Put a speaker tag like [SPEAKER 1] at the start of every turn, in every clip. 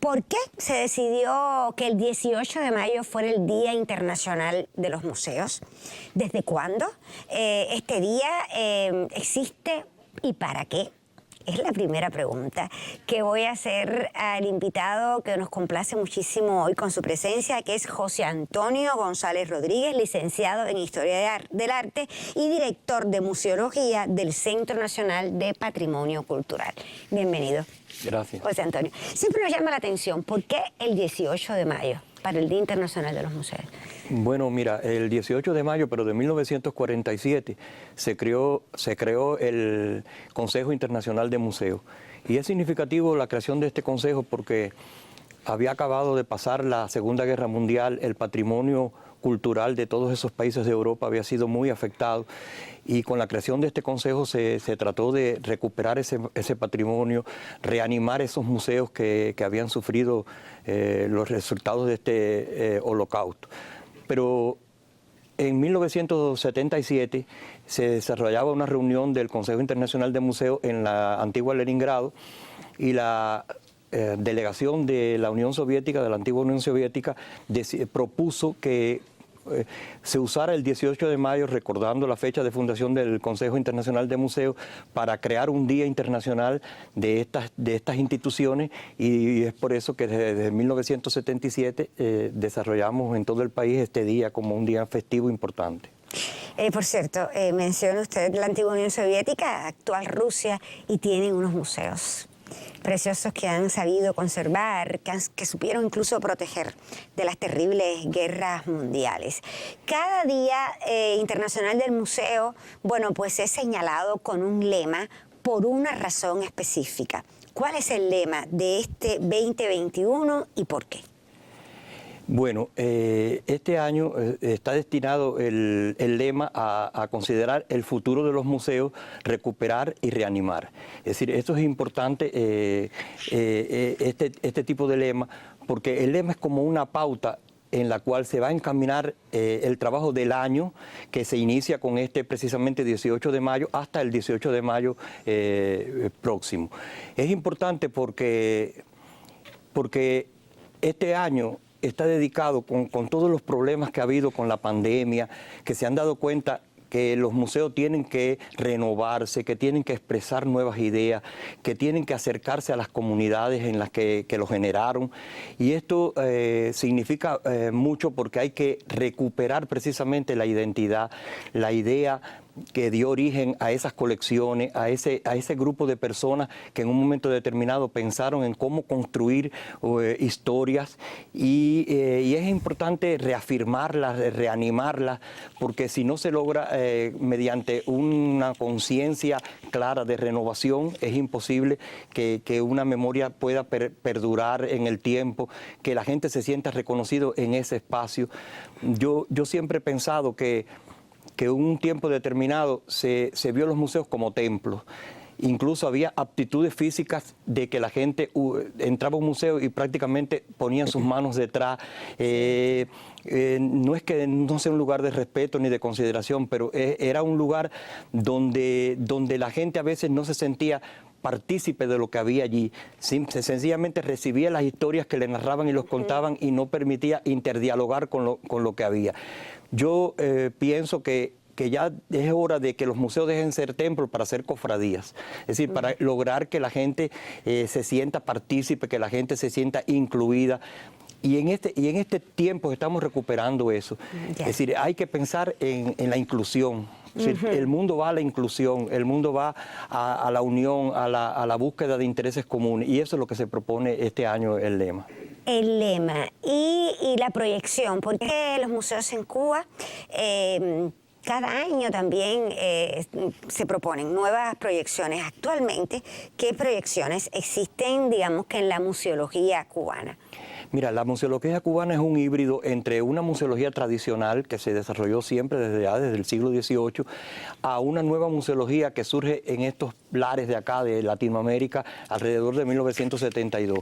[SPEAKER 1] ¿Por qué se decidió que el 18 de mayo fuera el Día Internacional de los Museos? ¿Desde cuándo este día existe y para qué? Es la primera pregunta que voy a hacer al invitado que nos complace muchísimo hoy con su presencia, que es José Antonio González Rodríguez, licenciado en Historia del Arte y director de Museología del Centro Nacional de Patrimonio Cultural. Bienvenido.
[SPEAKER 2] Gracias.
[SPEAKER 1] José Antonio, siempre nos llama la atención, ¿por qué el 18 de mayo para el Día Internacional de los Museos?
[SPEAKER 2] Bueno, mira, el 18 de mayo, pero de 1947, se creó el Consejo Internacional de Museos. Y es significativo la creación de este consejo porque había acabado de pasar la Segunda Guerra Mundial, el patrimonio cultural de todos esos países de Europa había sido muy afectado y con la creación de este consejo se trató de recuperar ese patrimonio, reanimar esos museos que habían sufrido los resultados de este holocausto. Pero en 1977 se desarrollaba una reunión del Consejo Internacional de Museos en la antigua Leningrado y la delegación de la Unión Soviética, de la antigua Unión Soviética, propuso que se usara el 18 de mayo, recordando la fecha de fundación del Consejo Internacional de Museos, para crear un día internacional de estas instituciones, y es por eso que desde 1977 desarrollamos en todo el país este día como un día festivo importante.
[SPEAKER 1] Por cierto, menciona usted la antigua Unión Soviética, actual Rusia, y tienen unos museos preciosos que han sabido conservar, que supieron incluso proteger de las terribles guerras mundiales. Cada Día Internacional del Museo, bueno, pues es señalado con un lema por una razón específica. ¿Cuál es el lema de este 2021 y por qué?
[SPEAKER 2] Bueno, este año está destinado el lema a considerar el futuro de los museos, recuperar y reanimar. Es decir, esto es importante, este tipo de lema, porque el lema es como una pauta en la cual se va a encaminar el trabajo del año que se inicia con precisamente 18 de mayo hasta el 18 de mayo próximo. Es importante porque este año está dedicado con todos los problemas que ha habido con la pandemia, que se han dado cuenta que los museos tienen que renovarse, que tienen que expresar nuevas ideas, que tienen que acercarse a las comunidades en las que lo generaron. Y esto significa mucho porque hay que recuperar precisamente la identidad, la idea que dio origen a esas colecciones, a ese grupo de personas que en un momento determinado pensaron en cómo construir historias y es importante reafirmarlas, reanimarlas, porque si no se logra mediante una conciencia clara de renovación, es imposible que una memoria pueda perdurar en el tiempo, que la gente se sienta reconocido en ese espacio. Yo siempre he pensado que un tiempo determinado se vio los museos como templos. Incluso había aptitudes físicas de que la gente entraba a un museo y prácticamente ponían sus manos detrás. No es que no sea un lugar de respeto ni de consideración, pero era un lugar donde la gente a veces no se sentía partícipe de lo que había allí. Sencillamente recibía las historias que le narraban y los contaban y no permitía interdialogar con lo que había. Yo pienso que ya es hora de que los museos dejen ser templos para ser cofradías, es decir, para lograr que la gente se sienta partícipe, que la gente se sienta incluida. Y en este tiempo estamos recuperando eso. Es decir, hay que pensar en la inclusión. Es decir, el mundo va a la inclusión, el mundo va a la unión, a la búsqueda de intereses comunes, y eso es lo que se propone este año, el lema.
[SPEAKER 1] El lema y la proyección, porque los museos en Cuba cada año también se proponen nuevas proyecciones. Actualmente, ¿qué proyecciones existen, digamos, que en la museología cubana?
[SPEAKER 2] Mira, la museología cubana es un híbrido entre una museología tradicional que se desarrolló siempre desde el siglo XVIII a una nueva museología que surge en estos lares de acá, de Latinoamérica, alrededor de 1972.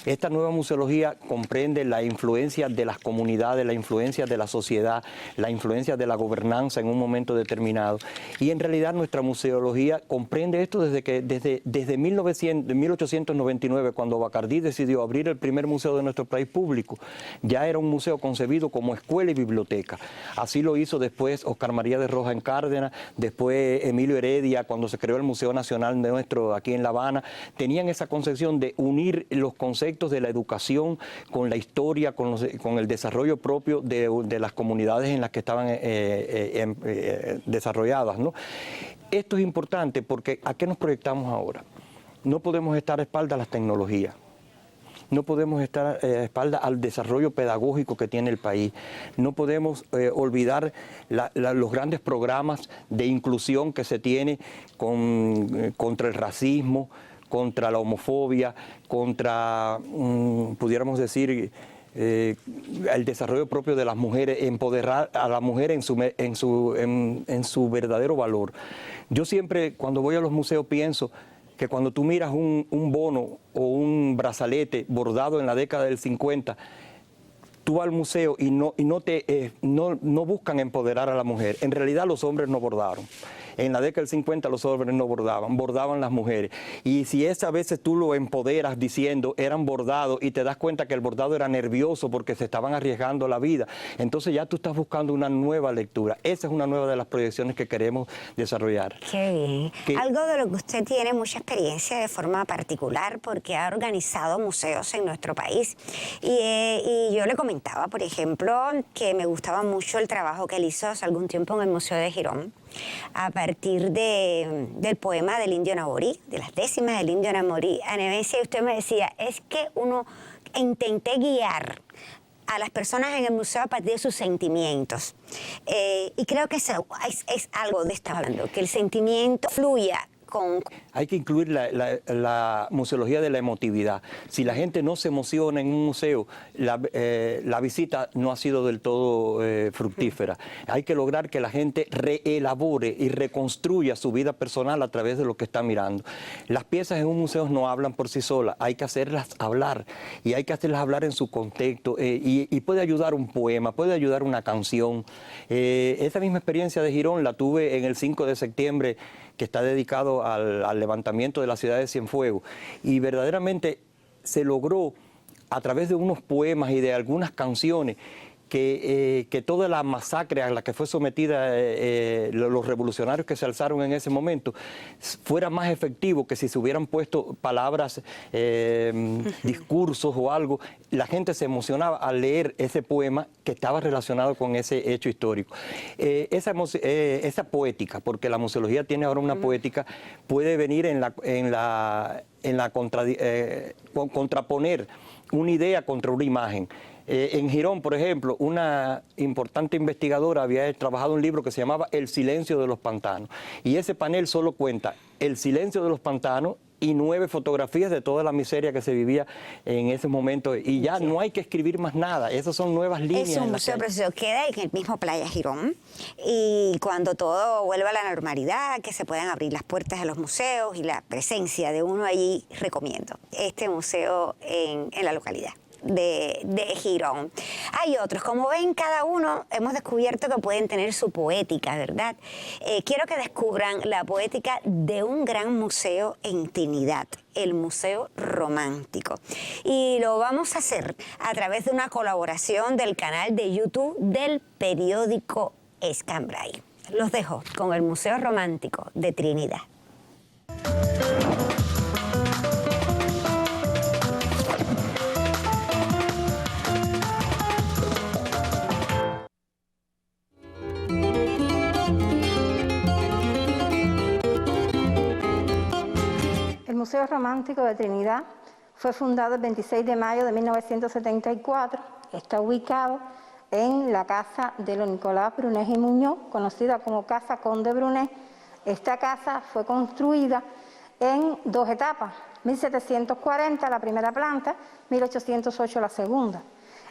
[SPEAKER 2] Esta nueva museología comprende la influencia de las comunidades, la influencia de la sociedad, la influencia de la gobernanza en un momento determinado. Y en realidad nuestra museología comprende esto desde 1899, cuando Bacardí decidió abrir el primer museo de nuestro país público. Ya era un museo concebido como escuela y biblioteca. Así lo hizo después Oscar María de Roja en Cárdenas, después Emilio Heredia, cuando se creó el Museo Nacional nuestro aquí en La Habana. Tenían esa concepción de unir los conceptos de la educación con la historia, con el desarrollo propio de las comunidades en las que estaban desarrolladas, ¿no? Esto es importante porque ¿a qué nos proyectamos ahora? No podemos estar a espaldas a las tecnologías. No podemos estar a espaldas al desarrollo pedagógico que tiene el país. No podemos olvidar los grandes programas de inclusión que se tiene contra el racismo, contra la homofobia, contra, pudiéramos decir, el desarrollo propio de las mujeres, empoderar a la mujer en su verdadero valor. Yo siempre, cuando voy a los museos, pienso que cuando tú miras un bono o un brazalete bordado en la década del 50, tú vas al museo y no buscan empoderar a la mujer. En realidad los hombres no bordaron. En la década del 50 los hombres no bordaban, bordaban las mujeres. Y si a veces tú lo empoderas diciendo eran bordados y te das cuenta que el bordado era nervioso porque se estaban arriesgando la vida, entonces ya tú estás buscando una nueva lectura. Esa es una nueva de las proyecciones que queremos desarrollar.
[SPEAKER 1] Qué bien. Algo de lo que usted tiene mucha experiencia de forma particular porque ha organizado museos en nuestro país. Y yo le comentaba, por ejemplo, que me gustaba mucho el trabajo que él hizo hace algún tiempo en el Museo de Girón, a partir del poema del Indio Naborí, de las décimas del Indio Naborí. A Nevencia, usted me decía, es que intenté guiar a las personas en el museo a partir de sus sentimientos. Y creo que eso es algo de estar hablando, que el sentimiento fluya.
[SPEAKER 2] Hay que incluir la museología de la emotividad. Si la gente no se emociona en un museo, la visita no ha sido del todo fructífera. Hay que lograr que la gente reelabore y reconstruya su vida personal a través de lo que está mirando. Las piezas en un museo no hablan por sí solas, hay que hacerlas hablar y hay que hacerlas hablar en su contexto y puede ayudar un poema, puede ayudar una canción. Esa misma experiencia de Girón la tuve en el 5 de septiembre, que está dedicado al levantamiento de la ciudad de Cienfuegos. Y verdaderamente se logró, a través de unos poemas y de algunas canciones, que toda la masacre a la que fue sometida los revolucionarios que se alzaron en ese momento fuera más efectivo que si se hubieran puesto palabras, discursos o algo. La gente se emocionaba al leer ese poema que estaba relacionado con ese hecho histórico. Esa poética, porque la museología tiene ahora una poética, puede venir contraponer una idea contra una imagen. En Girón, por ejemplo, una importante investigadora había trabajado un libro que se llamaba El silencio de los pantanos. Y ese panel solo cuenta el silencio de los pantanos y 9 fotografías de toda la miseria que se vivía en ese momento. Y ya no hay que escribir más nada. Esas son nuevas líneas.
[SPEAKER 1] Es un museo precioso. Queda en el mismo Playa Girón. Y cuando todo vuelva a la normalidad, que se puedan abrir las puertas de los museos y la presencia de uno allí, recomiendo este museo en la localidad de Girón. Hay otros, como ven, cada uno hemos descubierto que pueden tener su poética, ¿verdad? Quiero que descubran la poética de un gran museo en Trinidad, el Museo Romántico. Y lo vamos a hacer a través de una colaboración del canal de YouTube del periódico Escambray. Los dejo con el Museo Romántico de Trinidad.
[SPEAKER 3] El Museo Romántico de Trinidad fue fundado el 26 de mayo de 1974. Está ubicado en la casa de los Nicolás Brunés y Muñoz, conocida como Casa Conde Brunés. Esta casa fue construida en 2 etapas, 1740 la primera planta, 1808 la segunda.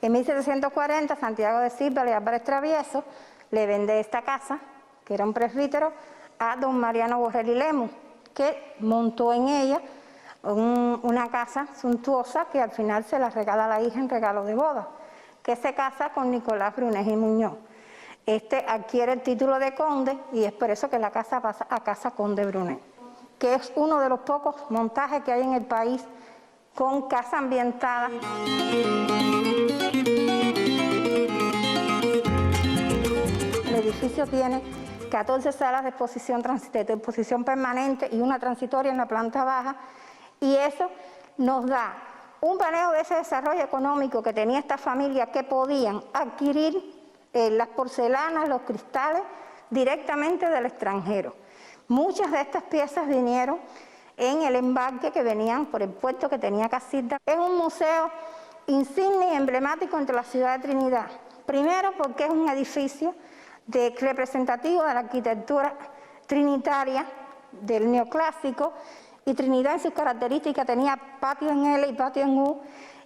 [SPEAKER 3] En 1740 Santiago de Silva y Álvarez Travieso le vende esta casa, que era un presbítero, a don Mariano Borrell y Lemus, que montó en ella una casa suntuosa que al final se la regala a la hija en regalo de boda, que se casa con Nicolás Brunés y Muñoz. Este adquiere el título de conde y es por eso que la casa pasa a Casa Conde Brunés, que es uno de los pocos montajes que hay en el país con casa ambientada. El edificio tiene 14 salas de exposición permanente y una transitoria en la planta baja, y eso nos da un paneo de ese desarrollo económico que tenía esta familia, que podían adquirir las porcelanas, los cristales directamente del extranjero. Muchas de estas piezas vinieron en el embarque que venían por el puerto que tenía Casilda. Es un museo insignia y emblemático entre la ciudad de Trinidad. Primero porque es un edificio representativo de la arquitectura trinitaria del neoclásico, y Trinidad en sus características tenía patio en L y patio en U,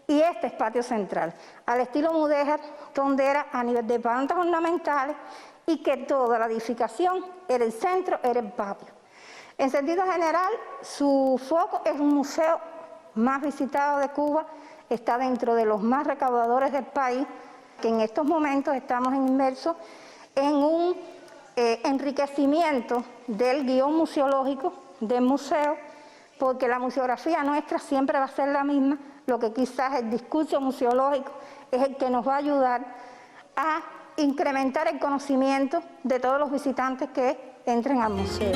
[SPEAKER 3] y este es patio central, al estilo mudéjar, donde era a nivel de plantas ornamentales y que toda la edificación era el centro, era el patio. En sentido general, su foco es un museo más visitado de Cuba, está dentro de los más recaudadores del país, que en estos momentos estamos inmersos en un enriquecimiento del guión museológico del museo, porque la museografía nuestra siempre va a ser la misma, lo que quizás el discurso museológico es el que nos va a ayudar a incrementar el conocimiento de todos los visitantes que entren al museo.